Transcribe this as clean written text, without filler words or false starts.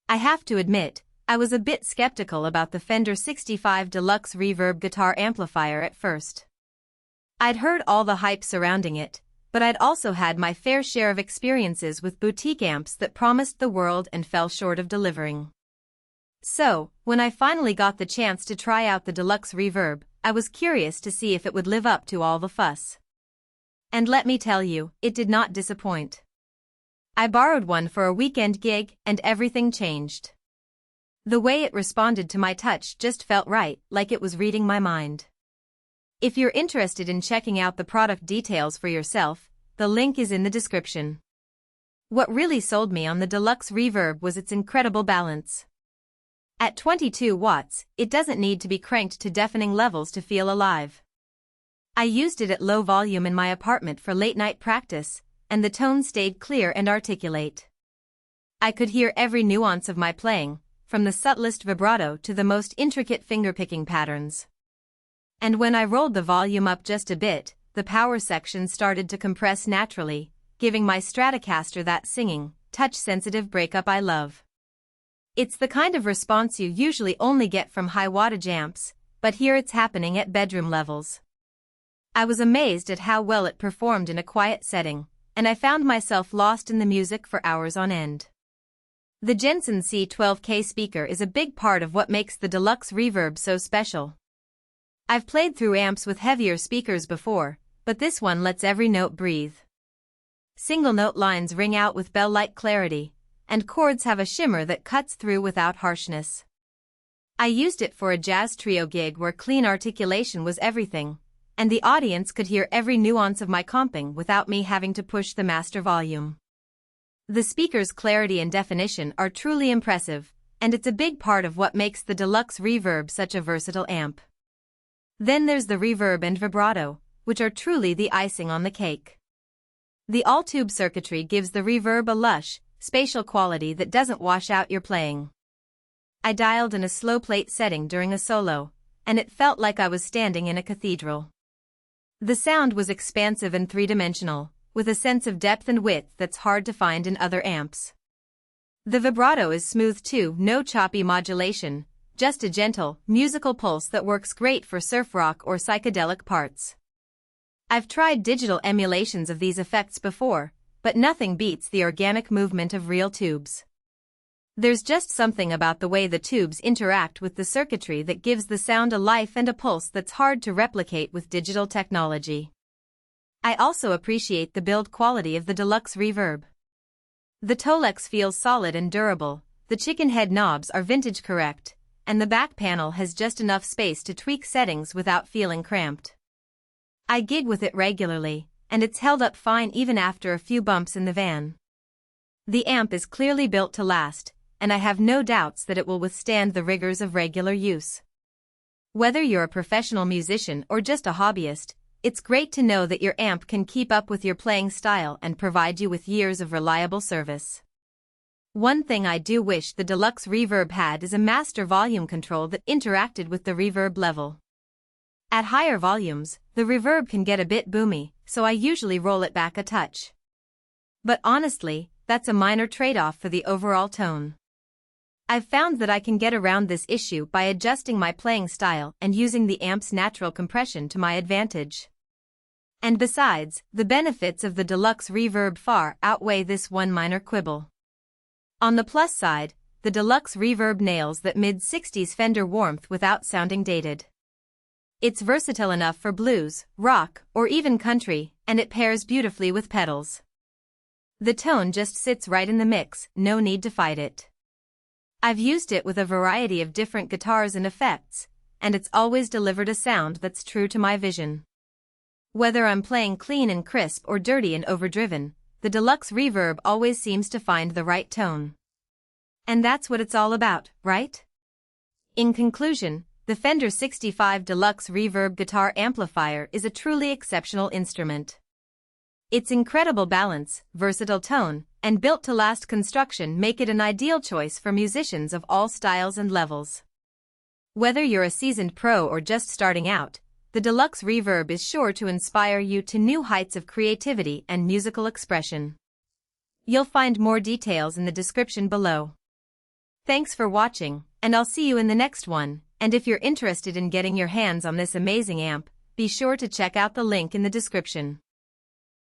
I have to admit, I was a bit skeptical about the Fender 65 Deluxe Reverb Guitar Amplifier at first. I'd heard all the hype surrounding it, but I'd also had my fair share of experiences with boutique amps that promised the world and fell short of delivering. So, when I finally got the chance to try out the Deluxe Reverb, I was curious to see if it would live up to all the fuss. And let me tell you, it did not disappoint. I borrowed one for a weekend gig, and everything changed. The way it responded to my touch just felt right, like it was reading my mind. If you're interested in checking out the product details for yourself, the link is in the description. What really sold me on the Deluxe Reverb was its incredible balance. At 22 watts, it doesn't need to be cranked to deafening levels to feel alive. I used it at low volume in my apartment for late-night practice, and the tone stayed clear and articulate. I could hear every nuance of my playing, from the subtlest vibrato to the most intricate fingerpicking patterns. And when I rolled the volume up just a bit, the power section started to compress naturally, giving my Stratocaster that singing, touch-sensitive breakup I love. It's the kind of response you usually only get from high-wattage amps, but here it's happening at bedroom levels. I was amazed at how well it performed in a quiet setting, and I found myself lost in the music for hours on end. The Jensen C-12K speaker is a big part of what makes the Deluxe Reverb so special. I've played through amps with heavier speakers before, but this one lets every note breathe. Single-note lines ring out with bell-like clarity, and chords have a shimmer that cuts through without harshness. I used it for a jazz trio gig where clean articulation was everything, and the audience could hear every nuance of my comping without me having to push the master volume. The speaker's clarity and definition are truly impressive, and it's a big part of what makes the Deluxe Reverb such a versatile amp. Then there's the reverb and vibrato, which are truly the icing on the cake. The all-tube circuitry gives the reverb a lush, spatial quality that doesn't wash out your playing. I dialed in a slow plate setting during a solo, and it felt like I was standing in a cathedral. The sound was expansive and three-dimensional, with a sense of depth and width that's hard to find in other amps. The vibrato is smooth too, no choppy modulation, just a gentle, musical pulse that works great for surf rock or psychedelic parts. I've tried digital emulations of these effects before, but nothing beats the organic movement of real tubes. There's just something about the way the tubes interact with the circuitry that gives the sound a life and a pulse that's hard to replicate with digital technology. I also appreciate the build quality of the Deluxe Reverb. The Tolex feels solid and durable, the chicken head knobs are vintage correct, and the back panel has just enough space to tweak settings without feeling cramped. I gig with it regularly, and it's held up fine even after a few bumps in the van. The amp is clearly built to last, and I have no doubts that it will withstand the rigors of regular use. Whether you're a professional musician or just a hobbyist, it's great to know that your amp can keep up with your playing style and provide you with years of reliable service. One thing I do wish the Deluxe Reverb had is a master volume control that interacted with the reverb level. At higher volumes, the reverb can get a bit boomy, so I usually roll it back a touch. But honestly, that's a minor trade-off for the overall tone. I've found that I can get around this issue by adjusting my playing style and using the amp's natural compression to my advantage. And besides, the benefits of the Deluxe Reverb far outweigh this one minor quibble. On the plus side, the Deluxe Reverb nails that mid-60s Fender warmth without sounding dated. It's versatile enough for blues, rock, or even country, and it pairs beautifully with pedals. The tone just sits right in the mix, no need to fight it. I've used it with a variety of different guitars and effects, and it's always delivered a sound that's true to my vision. Whether I'm playing clean and crisp or dirty and overdriven, the Deluxe Reverb always seems to find the right tone. And that's what it's all about, right? In conclusion, the Fender 65 Deluxe Reverb Guitar Amplifier is a truly exceptional instrument. Its incredible balance, versatile tone, and built-to-last construction make it an ideal choice for musicians of all styles and levels. Whether you're a seasoned pro or just starting out, the Deluxe Reverb is sure to inspire you to new heights of creativity and musical expression. You'll find more details in the description below. Thanks for watching, and I'll see you in the next one. And if you're interested in getting your hands on this amazing amp, be sure to check out the link in the description.